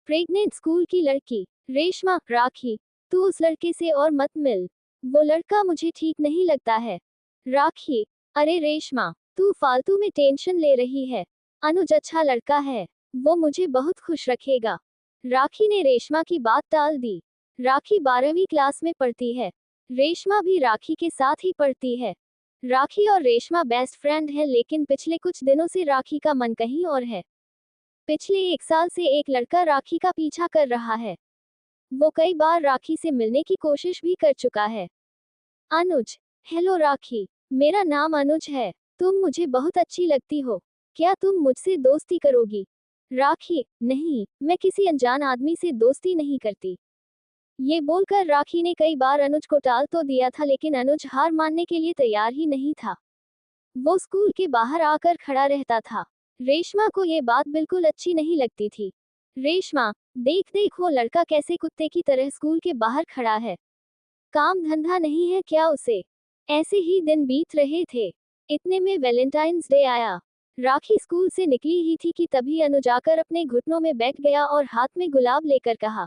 Pregnant school की लड़की। रेशमा, राखी, तू उस लड़के से और मत मिल। वो लड़का मुझे ठीक नहीं लगता है। राखी, अरे रेशमा, तू फालतू में टेंशन ले रही है। अनुज अच्छा लड़का है, वो मुझे बहुत खुश रखेगा। राखी ने रेशमा की बात टाल दी। राखी 12वीं क्लास में पढ़ती है। रेशमा भी राखी के साथ ही पढ़ती है। राखी और रेशमा बेस्ट फ्रेंड है, लेकिन पिछले कुछ दिनों से राखी का मन कहीं और है। पिछले 1 साल से एक लड़का राखी का पीछा कर रहा है। वो कई बार राखी से मिलने की कोशिश भी कर चुका है। अनुज, हेलो राखी, मेरा नाम अनुज है। तुम मुझे बहुत अच्छी लगती हो। क्या तुम मुझसे दोस्ती करोगी? राखी, नहीं, मैं किसी अनजान आदमी से दोस्ती नहीं करती। ये बोलकर राखी ने कई बार अनुज को टाल तो दिया था, लेकिन अनुज हार मानने के लिए तैयार ही नहीं था। वो स्कूल के बाहर आकर खड़ा रहता था। रेशमा को ये बात बिल्कुल अच्छी नहीं लगती थी। रेशमा, देख देख वो लड़का कैसे कुत्ते की तरह स्कूल के बाहर खड़ा है। काम धंधा नहीं है क्या उसे? ऐसे ही दिन बीत रहे थे। इतने में वैलेंटाइंस डे आया। राखी स्कूल से निकली ही थी कि तभी अनुज आकर अपने घुटनों में बैठ गया और हाथ में गुलाब लेकर कहा,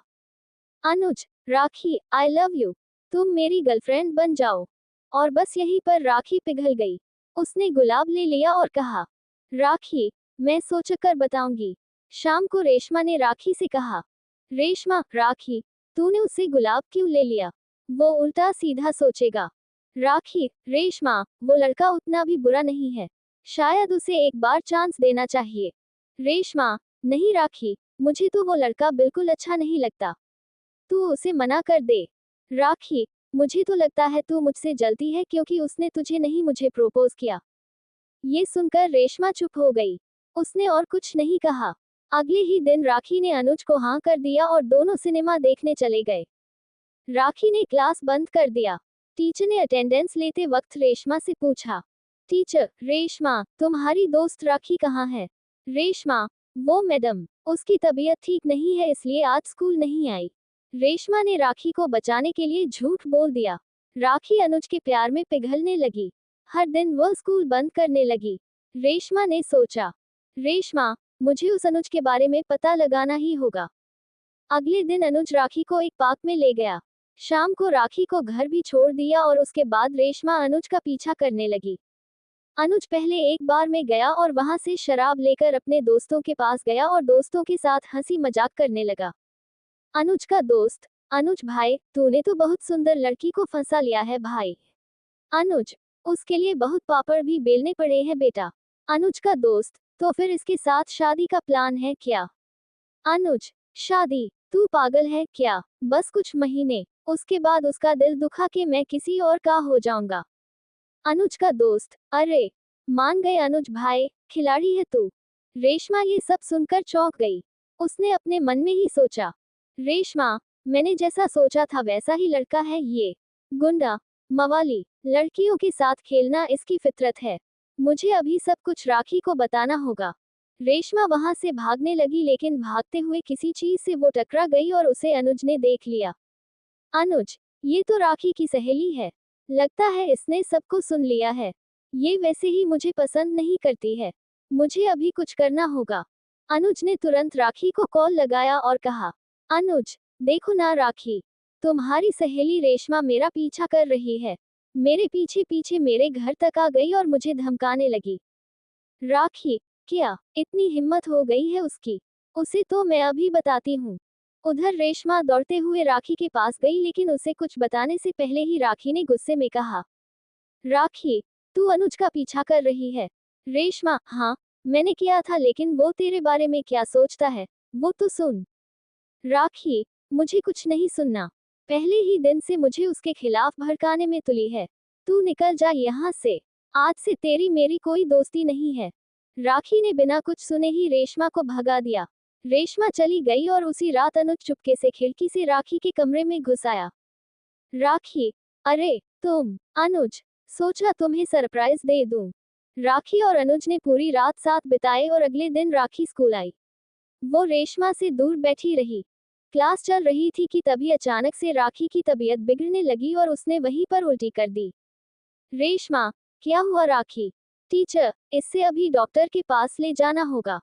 अनुज, राखी, आई लव यू। तुम मेरी गर्लफ्रेंड बन जाओ। और बस यहीं पर राखी पिघल गई। उसने गुलाब ले लिया और कहा, राखी, मैं सोचकर बताऊंगी। शाम को रेशमा ने राखी से कहा, रेशमा, राखी, तूने उससे गुलाब क्यों ले लिया? वो उल्टा सीधा सोचेगा। राखी, रेशमा, वो लड़का उतना भी बुरा नहीं है। शायद उसे एक बार चांस देना चाहिए। रेशमा, नहीं राखी, मुझे तो वो लड़का बिल्कुल अच्छा नहीं लगता। तू उसे मना कर दे। राखी, मुझे तो लगता है तू मुझसे जलती है क्योंकि उसने तुझे नहीं मुझे प्रपोज किया। ये सुनकर रेशमा चुप हो गई। उसने और कुछ नहीं कहा। अगले ही दिन राखी ने अनुज को हाँ कर दिया और दोनों सिनेमा देखने चले गए। राखी ने क्लास बंद कर दिया। टीचर ने अटेंडेंस लेते वक्त रेशमा से पूछा, टीचर, रेशमा, तुम्हारी दोस्त राखी कहाँ है? रेशमा, वो मैडम, उसकी तबीयत ठीक नहीं है इसलिए आज स्कूल नहीं आई। रेशमा ने राखी को बचाने के लिए झूठ बोल दिया। राखी अनुज के प्यार में पिघलने लगी। हर दिन वह स्कूल बंद करने लगी। रेशमा ने सोचा, रेशमा, मुझे उस अनुज के बारे में पता लगाना ही होगा। अगले दिन अनुज राखी को एक पार्क में ले गया। शाम को राखी को घर भी छोड़ दिया और उसके बाद रेशमा अनुज का पीछा करने लगी। अनुज पहले एक बार में गया और वहां से शराब लेकर अपने दोस्तों के पास गया और दोस्तों के साथ हंसी मजाक करने लगा। अनुज का दोस्त, अनुज भाई, तूने तो बहुत सुंदर लड़की को फंसा लिया है भाई। अनुज, उसके लिए बहुत पापड़ भी बेलने पड़े हैं बेटा। अनुज का दोस्त, तो फिर इसके साथ शादी का प्लान है क्या? अनुज, शादी? तू पागल है क्या? बस कुछ महीने, उसके बाद उसका दिल दुखा के मैं किसी और का हो जाऊंगा। अनुज का दोस्त, अरे, मान गए अनुज भाई, खिलाड़ी है तू। रेशमा ये सब सुनकर चौंक गई। उसने अपने मन में ही सोचा, रेशमा, मैंने जैसा सोचा था वैसा ही लड़का है ये। गुंडा, मवाली, लड़कियों के साथ खेलना इसकी फितरत है। मुझे अभी सब कुछ राखी को बताना होगा। रेशमा वहां से भागने लगी, लेकिन भागते हुए किसी चीज से वो टकरा गई और उसे अनुज ने देख लिया। अनुज, ये तो राखी की सहेली है। लगता है इसने सबको सुन लिया है। ये वैसे ही मुझे पसंद नहीं करती है। मुझे अभी कुछ करना होगा। अनुज ने तुरंत राखी को कॉल लगाया और कहा, अनुज, देखो ना राखी, तुम्हारी सहेली रेशमा मेरा पीछा कर रही है। मेरे पीछे पीछे मेरे घर तक आ गई और मुझे धमकाने लगी। राखी, क्या इतनी हिम्मत हो गई है उसकी? उसे तो मैं अभी बताती हूँ। उधर रेशमा दौड़ते हुए राखी के पास गई, लेकिन उसे कुछ बताने से पहले ही राखी ने गुस्से में कहा, राखी, तू अनुज का पीछा कर रही है? रेशमा, हाँ, मैंने किया था, लेकिन वो तेरे बारे में क्या सोचता है, वो तो सुन। राखी, मुझे कुछ नहीं सुनना। पहले ही दिन से मुझे उसके खिलाफ भड़काने में तुली है। तू निकल जा यहाँ से। आज से तेरी मेरी कोई दोस्ती नहीं है। राखी ने बिना कुछ सुने ही रेशमा को भगा दिया। रेशमा चली गई और उसी रात अनुज चुपके से खिड़की से राखी के कमरे में घुस आया। राखी, अरे तुम, अनुज, सोचा तुम्हें सरप्राइज दे दूं। राखी और अनुज ने पूरी रात साथ बिताए और अगले दिन राखी स्कूल आई। वो रेशमा से दूर बैठी रही। क्लास चल रही थी कि तभी अचानक से राखी की तबीयत बिगड़ने लगी और उसने वहीं पर उल्टी कर दी। रेशमा, क्या हुआ राखी? टीचर, इससे अभी डॉक्टर के पास ले जाना होगा।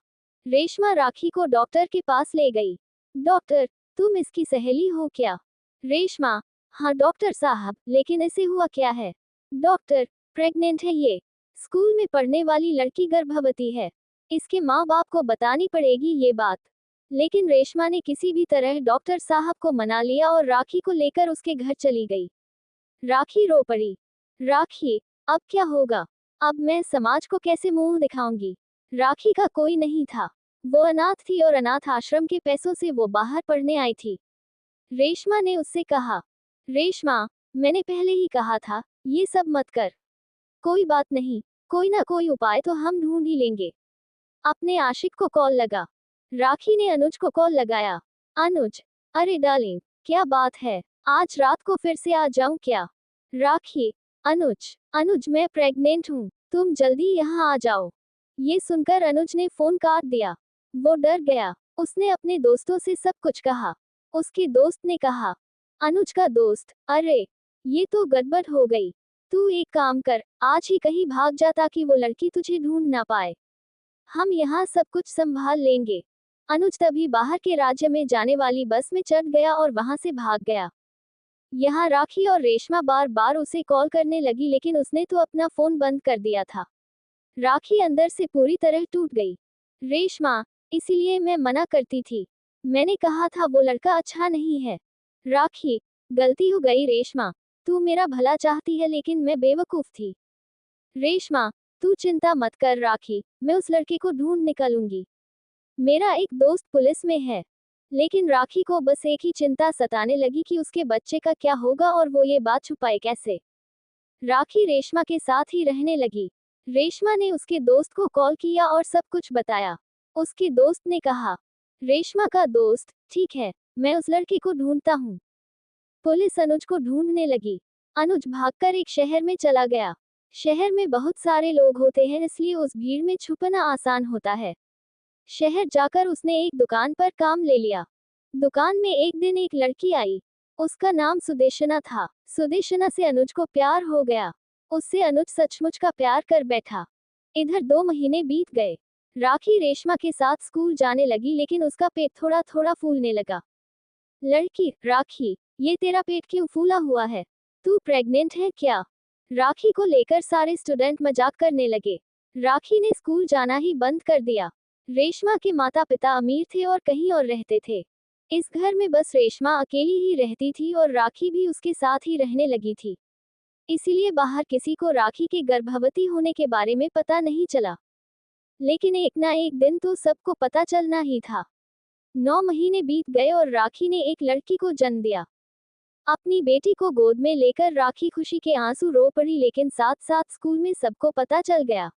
रेशमा राखी को डॉक्टर के पास ले गई। डॉक्टर, तुम इसकी सहेली हो क्या? रेशमा, हाँ डॉक्टर साहब, लेकिन इसे हुआ क्या है? डॉक्टर, प्रेग्नेंट है ये। स्कूल में पढ़ने वाली लड़की गर्भवती है। इसके माँ बाप को बतानी पड़ेगी ये बात। लेकिन रेशमा ने किसी भी तरह डॉक्टर साहब को मना लिया और राखी को लेकर उसके घर चली गई। राखी रो पड़ी। राखी, अब क्या होगा? अब मैं समाज को कैसे मुंह दिखाऊंगी? राखी का कोई नहीं था। वो अनाथ थी और अनाथ आश्रम के पैसों से वो बाहर पढ़ने आई थी। रेशमा ने उससे कहा, रेशमा, मैंने पहले ही कहा था, ये सब मत कर। कोई बात नहीं, कोई ना कोई उपाय तो हम ढूंढ ही लेंगे। अपने आशिक को कॉल लगा। राखी ने अनुज को कॉल लगाया। अनुज, अरे डार्लिंग, क्या बात है? आज रात को फिर से आ जाऊं क्या? राखी, अनुज, अनुज मैं प्रेग्नेंट हूँ, तुम जल्दी यहाँ आ जाओ। ये सुनकर अनुज ने फोन काट दिया। वो डर गया। उसने अपने दोस्तों से सब कुछ कहा। उसके दोस्त ने कहा, अनुज का दोस्त, अरे ये तो गड़बड़ हो गई। तू एक काम कर, आज ही कहीं भाग जा ताकि वो लड़की तुझे ढूंढ ना पाए। हम यहाँ सब कुछ संभाल लेंगे। अनुज तभी बाहर के राज्य में जाने वाली बस में चढ़ गया और वहां से भाग गया। यहाँ राखी और रेशमा बार बार उसे कॉल करने लगी लेकिन उसने तो अपना फोन बंद कर दिया था। राखी अंदर से पूरी तरह टूट गई। रेशमा, इसीलिए मैं मना करती थी। मैंने कहा था वो लड़का अच्छा नहीं है। राखी, गलती हो गई रेशमा। तू मेरा भला चाहती है लेकिन मैं बेवकूफ थी। रेशमा, तू चिंता मत कर राखी, मैं उस लड़के को ढूंढ निकालूंगी। मेरा एक दोस्त पुलिस में है। लेकिन राखी को बस एक ही चिंता सताने लगी कि उसके बच्चे का क्या होगा और वो ये बात छुपाए कैसे। राखी रेशमा के साथ ही रहने लगी। रेशमा ने उसके दोस्त को कॉल किया और सब कुछ बताया। उसके दोस्त ने कहा, रेशमा का दोस्त, ठीक है, मैं उस लड़के को ढूंढता हूँ। पुलिस अनुज को ढूंढने लगी। अनुज भागकर एक शहर में चला गया। शहर में बहुत सारे लोग होते हैं इसलिए उस भीड़ में छुपना आसान होता है। शहर जाकर उसने एक दुकान पर काम ले लिया। दुकान में एक दिन एक लड़की आई। उसका नाम सुदेशना था। सुदेशना से अनुज को प्यार हो गया। उससे अनुज सचमुच का प्यार कर बैठा। इधर 2 महीने बीत गए। राखी रेशमा के साथ स्कूल जाने लगी लेकिन उसका पेट थोड़ा थोड़ा फूलने लगा। लड़की, राखी, ये तेरा पेट क्यों फूला हुआ है? तू प्रेग्नेंट है क्या? राखी को लेकर सारे स्टूडेंट मजाक करने लगे। राखी ने स्कूल जाना ही बंद कर दिया। रेशमा के माता पिता अमीर थे और कहीं और रहते थे। इस घर में बस रेशमा अकेली ही रहती थी और राखी भी उसके साथ ही रहने लगी थी। इसीलिए बाहर किसी को राखी के गर्भवती होने के बारे में पता नहीं चला। लेकिन एक ना एक दिन तो सबको पता चलना ही था। 9 महीने बीत गए और राखी ने एक लड़की को जन्म दिया। अपनी बेटी को गोद में लेकर राखी खुशी के आंसू रो पड़ी लेकिन साथ साथ स्कूल में सबको पता चल गया।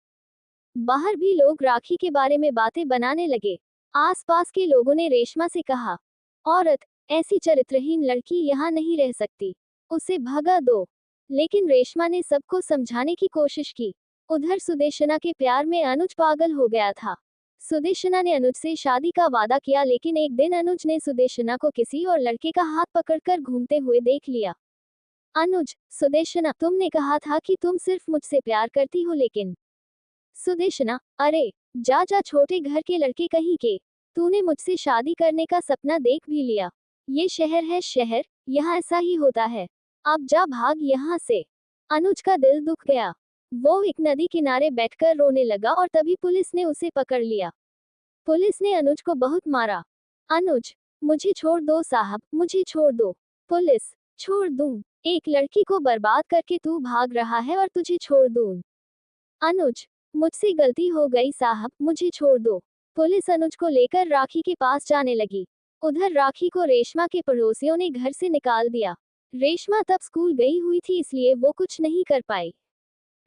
बाहर भी लोग राखी के बारे में बातें बनाने लगे। आसपास के लोगों ने रेशमा से कहा, औरत, ऐसी चरित्रहीन लड़की यहाँ नहीं रह सकती, उसे भगा दो। लेकिन रेशमा ने सबको समझाने की कोशिश की। उधर सुदेशना के प्यार में अनुज पागल हो गया था। सुदेशना ने अनुज से शादी का वादा किया लेकिन एक दिन अनुज ने सुदेशना को किसी और लड़के का हाथ पकड़कर घूमते हुए देख लिया। अनुज, सुदेशना, तुमने कहा था कि तुम सिर्फ मुझसे प्यार करती हो लेकिन। सुदेशना, अरे जा जा छोटे घर के लड़के कहीं के। तूने मुझसे शादी करने का सपना देख भी लिया। ये शहर है शहर, यहाँ ऐसा ही होता है। अब जा भाग यहाँ से। अनुज का दिल दुख गया। वो एक नदी किनारे बैठकर रोने लगा और तभी पुलिस ने उसे पकड़ लिया। पुलिस ने अनुज को बहुत मारा। अनुज, मुझे छोड़ दो साहब, मुझे छोड़ दो। पुलिस, छोड़ दूं? एक लड़की को बर्बाद करके तू भाग रहा है और तुझे छोड़ दूं? अनुज, मुझसे गलती हो गई साहब, मुझे छोड़ दो। पुलिस अनुज को लेकर राखी के पास जाने लगी। उधर राखी को रेशमा के पड़ोसियों ने घर से निकाल दिया। रेशमा तब स्कूल गई हुई थी इसलिए वो कुछ नहीं कर पाई।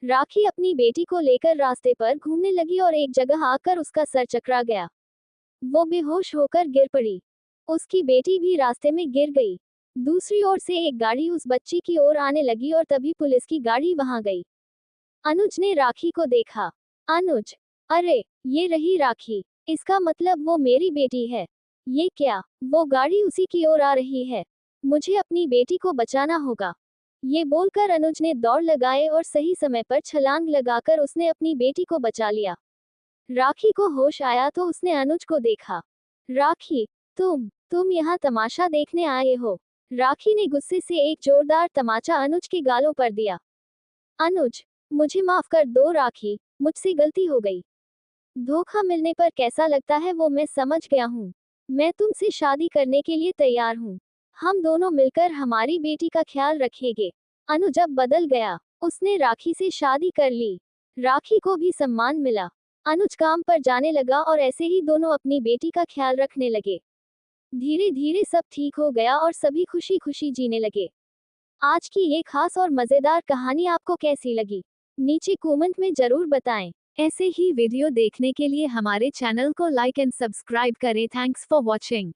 राखी अपनी बेटी को लेकर रास्ते पर घूमने लगी और एक जगह आकर उसका सर चकरा गया। वो बेहोश होकर गिर पड़ी। उसकी बेटी भी रास्ते में गिर गई। दूसरी ओर से एक गाड़ी उस बच्ची की ओर आने लगी और तभी पुलिस की गाड़ी वहां गई। अनुज ने राखी को देखा। अनुज, अरे ये रही राखी, इसका मतलब वो मेरी बेटी है। ये क्या? वो गाड़ी उसी की ओर आ रही है। मुझे अपनी बेटी को बचाना होगा। ये बोलकर अनुज ने दौड़ लगाए और सही समय पर छलांग लगाकर उसने अपनी बेटी को बचा लिया। राखी को होश आया तो उसने अनुज को देखा। राखी, तुम तुम यहाँ तमाशा देखने आए हो। राखी ने गुस्से से एक जोरदार तमाचा अनुज के गालों पर दिया। अनुज, मुझे माफ कर दो राखी, मुझसे गलती हो गई। धोखा मिलने पर कैसा लगता है वो मैं समझ गया हूँ। मैं तुमसे शादी करने के लिए तैयार हूँ। हम दोनों मिलकर हमारी बेटी का ख्याल रखेंगे। अनुज अब बदल गया। उसने राखी से शादी कर ली। राखी को भी सम्मान मिला। अनुज काम पर जाने लगा और ऐसे ही दोनों अपनी बेटी का ख्याल रखने लगे। धीरे धीरे सब ठीक हो गया और सभी खुशी खुशी जीने लगे। आज की ये खास और मजेदार कहानी आपको कैसी लगी? नीचे कमेंट में जरूर बताएं। ऐसे ही वीडियो देखने के लिए हमारे चैनल को लाइक एंड सब्सक्राइब करें। Thanks for watching.